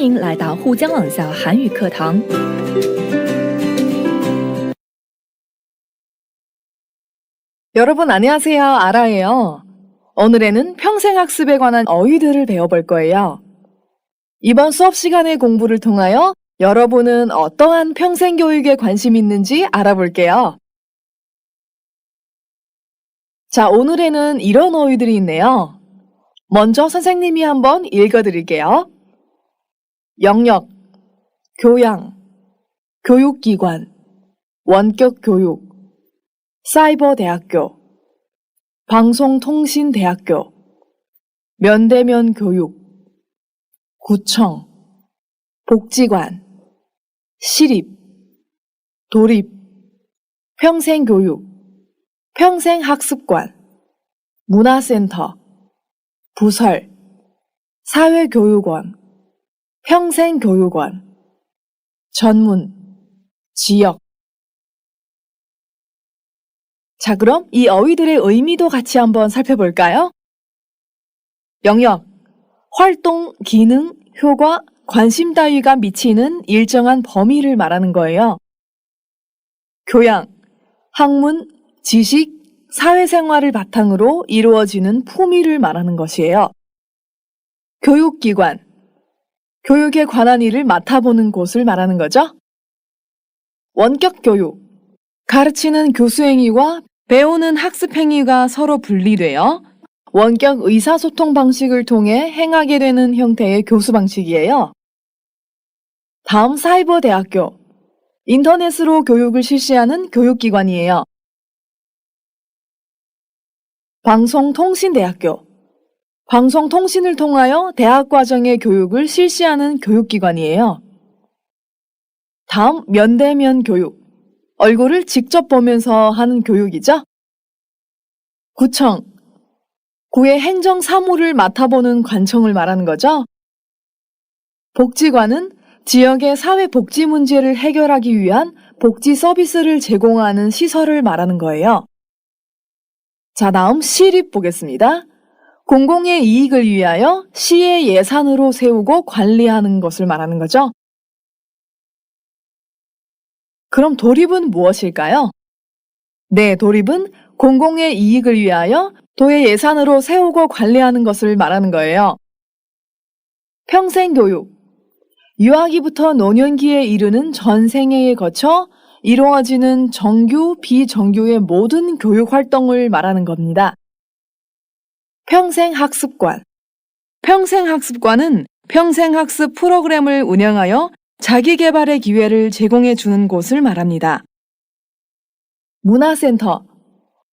欢迎来到沪江网校韩语课堂。 여러분 안녕하세요. 아라예요. 오늘에는 평생학습에 관한 어휘들을 배워볼 거예요. 이번 수업 시간의 공부를 통하여 여러분은 어떠한 평생교육에 관심이 있는지 알아볼게요. 자, 오늘에는 이런 어휘들이 있네요. 먼저 선생님이 한번 읽어드릴게요. 영역, 교양, 교육기관, 원격교육, 사이버대학교, 방송통신대학교, 면대면 교육, 구청, 복지관, 시립, 도립, 평생교육, 평생학습관, 문화센터, 부설, 사회교육원, 평생교육원, 전문, 지역. 자, 그럼 이 어휘들의 의미도 같이 한번 살펴볼까요? 영역, 활동, 기능, 효과, 관심 따위가 미치는 일정한 범위를 말하는 거예요. 교양, 학문, 지식, 사회생활을 바탕으로 이루어지는 품위를 말하는 것이에요. 교육기관, 교육에 관한 일을 맡아보는 곳을 말하는 거죠. 원격교육, 가르치는 교수행위와 배우는 학습행위가 서로 분리되어 원격 의사소통 방식을 통해 행하게 되는 형태의 교수 방식이에요. 다음 사이버대학교, 인터넷으로 교육을 실시하는 교육기관이에요. 방송통신대학교, 방송통신을 통하여 대학과정의 교육을 실시하는 교육기관이에요. 다음 면대면 교육, 얼굴을 직접 보면서 하는 교육이죠. 구청, 구의 행정 사무를 맡아보는 관청을 말하는 거죠. 복지관은 지역의 사회복지 문제를 해결하기 위한 복지 서비스를 제공하는 시설을 말하는 거예요. 자, 다음 시립 보겠습니다. 공공의 이익을 위하여 시의 예산으로 세우고 관리하는 것을 말하는 거죠. 그럼 도립은 무엇일까요? 네, 도립은 공공의 이익을 위하여 도의 예산으로 세우고 관리하는 것을 말하는 거예요. 평생교육, 유아기부터 노년기에 이르는 전 생애에 거쳐 이루어지는 정규, 비정규의 모든 교육 활동을 말하는 겁니다. 평생학습관, 평생학습관은 평생학습 프로그램을 운영하여 자기개발의 기회를 제공해 주는 곳을 말합니다. 문화센터,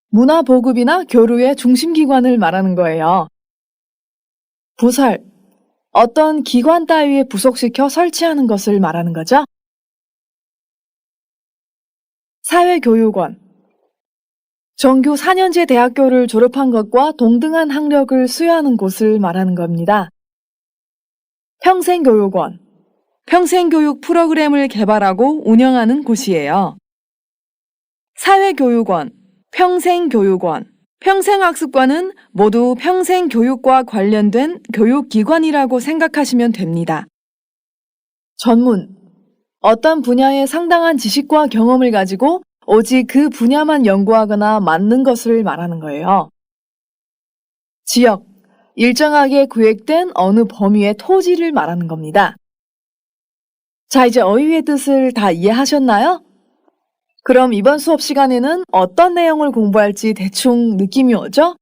문화보급이나 교류의 중심기관을 말하는 거예요. 부설, 어떤 기관 따위에 부속시켜 설치하는 것을 말하는 거죠. 사회교육원, 정규 4년제 대학교를 졸업한 것과 동등한 학력을 수여하는 곳을 말하는 겁니다. 평생교육원, 평생교육 프로그램을 개발하고 운영하는 곳이에요. 사회교육원, 평생교육원, 평생학습관은 모두 평생교육과 관련된 교육기관이라고 생각하시면 됩니다. 전문, 어떤 분야에 상당한 지식과 경험을 가지고 오직 그 분야만 연구하거나 맡는 것을 말하는 거예요. 지역, 일정하게 구획된 어느 범위의 토지를 말하는 겁니다. 자, 이제 어휘의 뜻을 다 이해하셨나요? 그럼 이번 수업 시간에는 어떤 내용을 공부할지 대충 느낌이 오죠?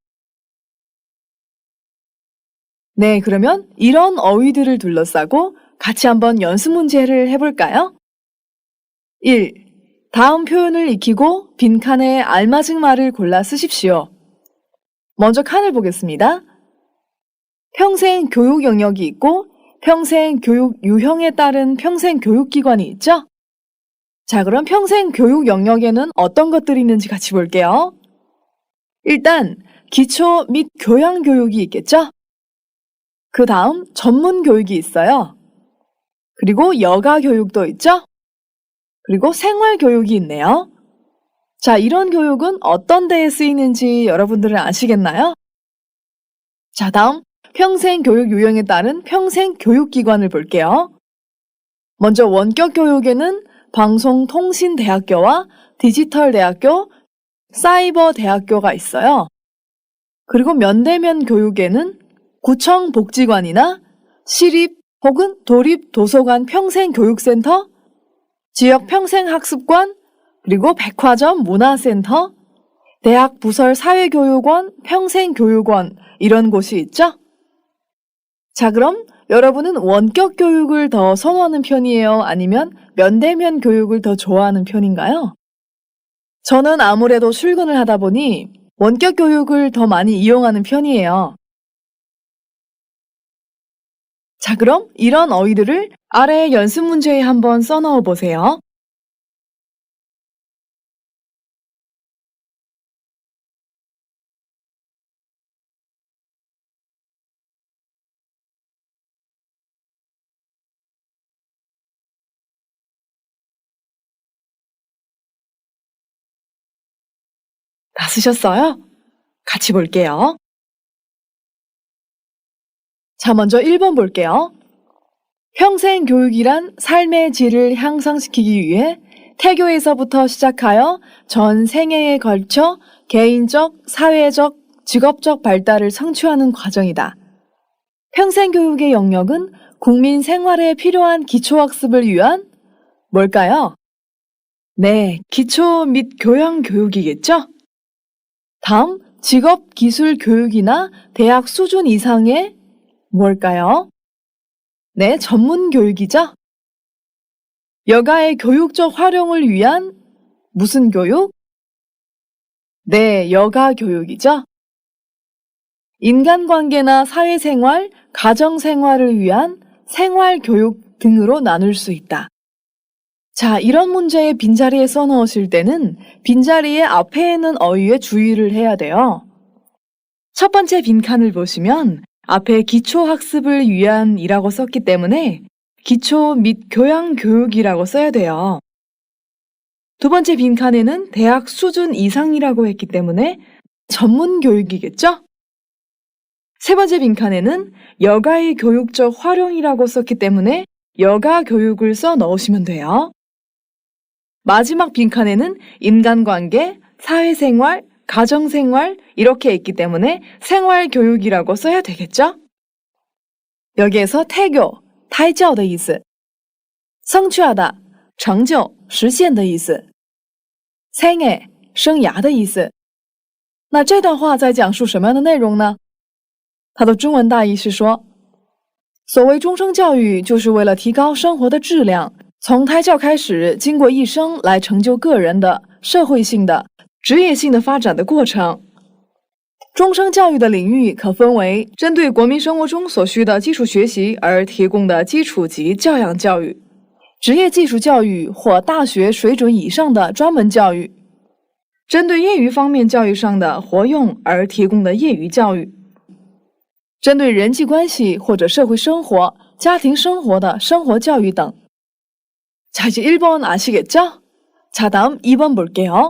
네, 그러면 이런 어휘들을 둘러싸고 같이 한번 연습 문제를 해볼까요? 1. 다음 표현을 익히고 빈칸에 알맞은 말을 골라 쓰십시오. 먼저 칸을 보겠습니다. 평생 교육 영역이 있고 평생 교육 유형에 따른 평생 교육기관이 있죠? 자, 그럼 평생 교육 영역에는 어떤 것들이 있는지 같이 볼게요. 일단 기초 및 교양 교육이 있겠죠? 그 다음 전문 교육이 있어요. 그리고 여가 교육도 있죠? 그리고 생활 교육이 있네요. 자, 이런 교육은 어떤 데에 쓰이는지 여러분들은 아시겠나요? 자, 다음 평생 교육 유형에 따른 평생 교육기관을 볼게요. 먼저 원격 교육에는 방송통신대학교와 디지털대학교, 사이버대학교가 있어요. 그리고 면대면 교육에는 구청 복지관이나 시립 혹은 도립 도서관 평생교육센터, 지역 평생학습관, 그리고 백화점 문화센터, 대학 부설 사회교육원, 평생교육원 이런 곳이 있죠? 자, 그럼 여러분은 원격 교육을 더 선호하는 편이에요? 아니면 면대면 교육을 더 좋아하는 편인가요? 저는 아무래도 출근을 하다 보니 원격 교육을 더 많이 이용하는 편이에요. 자, 그럼 이런 어휘들을 아래 연습 문제에 한번 써넣어 보세요. 다 쓰셨어요? 같이 볼게요. 자, 먼저 1번 볼게요. 평생 교육이란 삶의 질을 향상시키기 위해 태교에서부터 시작하여 전 생애에 걸쳐 개인적, 사회적, 직업적 발달을 성취하는 과정이다. 평생 교육의 영역은 국민 생활에 필요한 기초학습을 위한 뭘까요? 네, 기초 및 교양 교육이겠죠? 다음, 직업 기술 교육이나 대학 수준 이상의 뭘까요? 네, 전문 교육이죠? 여가의 교육적 활용을 위한 무슨 교육? 네, 여가 교육이죠? 인간관계나 사회생활, 가정생활을 위한 생활교육 등으로 나눌 수 있다. 자, 이런 문제에 빈자리에 써넣으실 때는 빈자리의 앞에 있는 어휘에 주의를 해야 돼요. 첫 번째 빈칸을 보시면 앞에 기초학습을 위한 이라고 썼기 때문에 기초 및 교양 교육이라고 써야 돼요. 두 번째 빈칸에는 대학 수준 이상이라고 했기 때문에 전문 교육이겠죠? 세 번째 빈칸에는 여가의 교육적 활용이라고 썼기 때문에 여가 교육을 써 넣으시면 돼요. 마지막 빈칸에는 인간관계, 사회생활, 가정생활 이렇게 있기 때문에 생활교육이라고 써야 되겠죠? 여기에서 태교, 胎教的意思, 성취하다, 成就, 实现的意思, 생애, 生涯的意思。那这段话在讲述什么样的内容呢？它的中文大意是说，所谓终生教育，就是为了提高生活的质量，从胎教开始，经过一生来成就个人的、社会性的、职业性的发展的过程。终生教育的领域可分为针对国民生活中所需的基础学习而提供的基础级教养教育，职业技术教育或大学水准以上的专门教育，针对业余方面教育上的活用而提供的业余教育，针对人际关系或者社会生活、家庭生活的生活教育等。자, 이제 1번 아시겠죠? 자, 다음 2번 볼게요.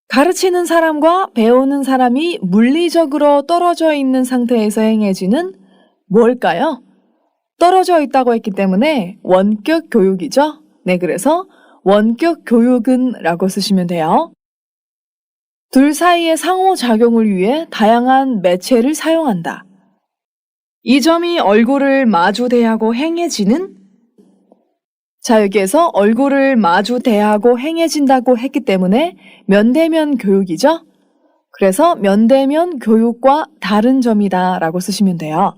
가르치는 사람과 배우는 사람이 물리적으로 떨어져 있는 상태에서 행해지는 뭘까요? 떨어져 있다고 했기 때문에 원격 교육이죠. 네, 그래서 원격 교육은 라고 쓰시면 돼요. 둘 사이의 상호작용을 위해 다양한 매체를 사용한다. 이 점이 얼굴을 마주 대하고 행해지는? 자, 여기에서 얼굴을 마주 대하고 행해진다고 했기 때문에 면대면 교육이죠. 그래서 면대면 교육과 다른 점이다 라고 쓰시면 돼요.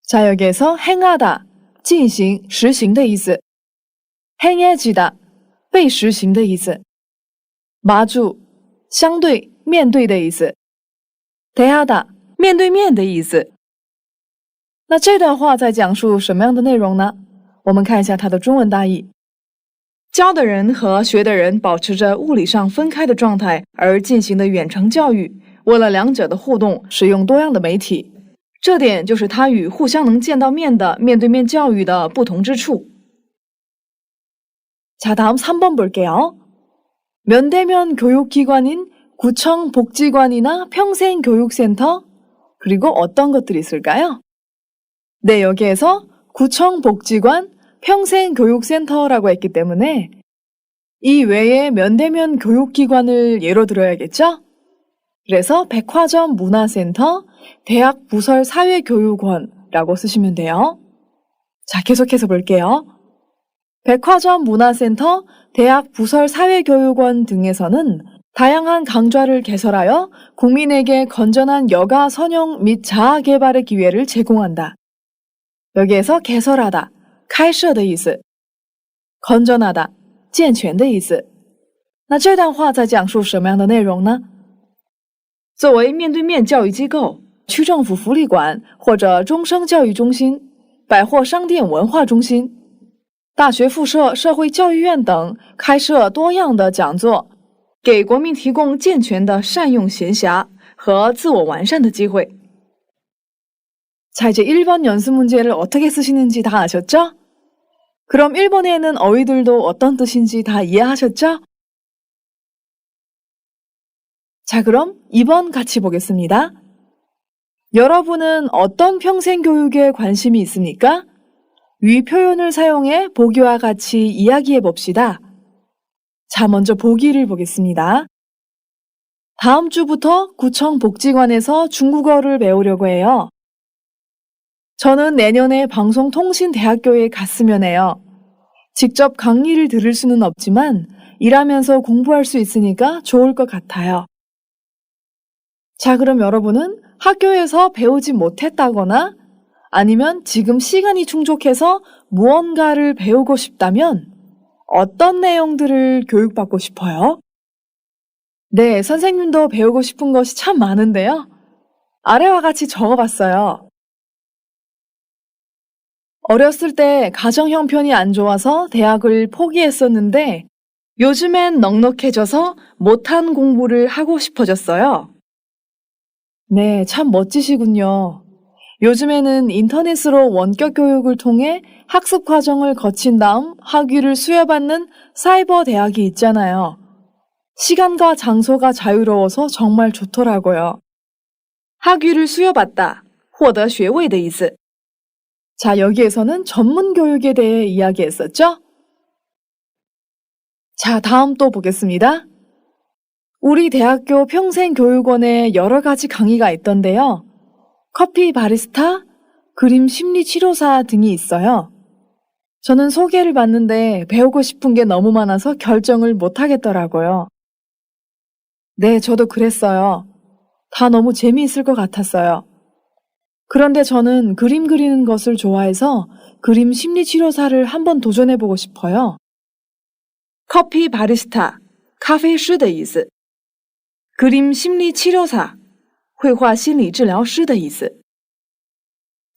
자, 여기에서 행하다, 进行, 实行的意思. 행해지다, 被实行的意思. 마주, 相对,面对的意思. 대하다, 面对面的意思。那这段话在讲述什么样的内容呢？我们看一下它的中文大意。教的人和学的人保持着物理上分开的状态而进行的远程教育，为了两者的互动，使用多样的媒体，这点就是它与互相能见到面的面对面教育的不同之处。자, 다음 3번 볼게요. 면대면 교육기관인 구청 복지관이나 평생교육센터, 그리고 어떤 것들이 있을까요? 네, 여기에서 구청복지관 평생교육센터라고 했기 때문에 이 외에 면대면 교육기관을 예로 들어야겠죠? 그래서 백화점 문화센터, 대학 부설 사회교육원이라고 쓰시면 돼요. 자, 계속해서 볼게요. 백화점 문화센터, 대학 부설 사회교육원 등에서는 다양한 강좌를 개설하여 국민에게 건전한 여가 선용 및 자아 개발의 기회를 제공한다. 여기에서 개설하다, 开设的意思, 건전하다, 健全的意思。那这段话在讲述什么样的内容呢？作为面对面教育机构、区政府福利馆或者终生教育中心、百货商店文化中心、大学附设社会教育院等开设多样的讲座，给国民提供健全的善用闲暇和自我完善的机会。 자, 이제 1번 연습 문제를 어떻게 쓰시는지 다 아셨죠? 그럼 1번에는 어휘들도 어떤 뜻인지 다 이해하셨죠? 자, 그럼 2번 같이 보겠습니다. 여러분은 어떤 평생교육에 관심이 있습니까? 위 표현을 사용해 보기와 같이 이야기해 봅시다. 자, 먼저 보기를 보겠습니다. 다음 주부터 구청 복지관에서 중국어를 배우려고 해요. 저는 내년에 방송통신대학교에 갔으면 해요. 직접 강의를 들을 수는 없지만 일하면서 공부할 수 있으니까 좋을 것 같아요. 자, 그럼 여러분은 학교에서 배우지 못했다거나 아니면 지금 시간이 충족해서 무언가를 배우고 싶다면 어떤 내용들을 교육받고 싶어요? 네, 선생님도 배우고 싶은 것이 참 많은데요. 아래와 같이 적어봤어요. 어렸을 때 가정 형편이 안 좋아서 대학을 포기했었는데 요즘엔 넉넉해져서 못한 공부를 하고 싶어졌어요. 네, 참 멋지시군요. 요즘에는 인터넷으로 원격 교육을 통해 학습 과정을 거친 다음 학위를 수여받는 사이버 대학이 있잖아요. 시간과 장소가 자유로워서 정말 좋더라고요. 학위를 수여받다, 获得学位的意思. 자, 여기에서는 전문 교육에 대해 이야기했었죠? 자, 다음 또 보겠습니다. 우리 대학교 평생교육원에 여러 가지 강의가 있던데요. 커피 바리스타, 그림 심리 치료사 등이 있어요. 저는 소개를 받는데 배우고 싶은 게 너무 많아서 결정을 못 하겠더라고요. 네, 저도 그랬어요. 다 너무 재미있을 것 같았어요. 그런데 저는 그림 그리는 것을 좋아해서 그림 심리 치료사를 한번 도전해보고 싶어요. 커피 바리스타, 咖啡师的意思. 그림 심리 치료사, 绘画心理治疗师的意思.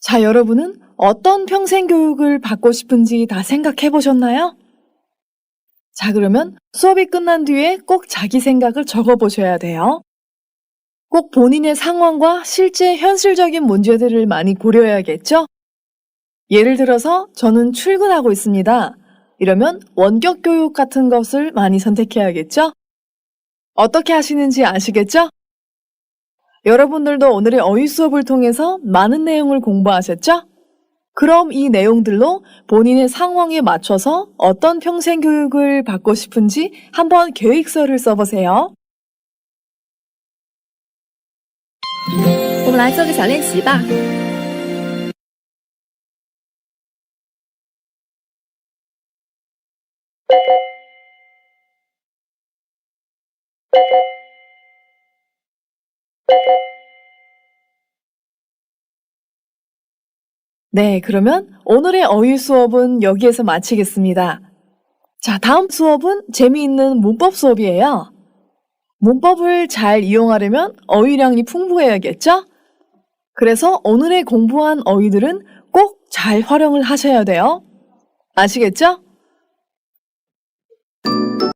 자, 여러분은 어떤 평생교육을 받고 싶은지 다 생각해 보셨나요? 자, 그러면 수업이 끝난 뒤에 꼭 자기 생각을 적어 보셔야 돼요. 꼭 본인의 상황과 실제 현실적인 문제들을 많이 고려해야겠죠? 예를 들어서 저는 출근하고 있습니다. 이러면 원격 교육 같은 것을 많이 선택해야겠죠? 어떻게 하시는지 아시겠죠? 여러분들도 오늘의 어휘 수업을 통해서 많은 내용을 공부하셨죠? 그럼 이 내용들로 본인의 상황에 맞춰서 어떤 평생 교육을 받고 싶은지 한번 계획서를 써보세요. 我们来做个小练习吧。네, 그러면 오늘의 어휘 수업은 여기에서 마치겠습니다. 자, 다음 수업은 재미있는 문법 수업이에요. 문법을 잘 이용하려면 어휘량이 풍부해야겠죠? 그래서 오늘의 공부한 어휘들은 꼭 잘 활용을 하셔야 돼요. 아시겠죠?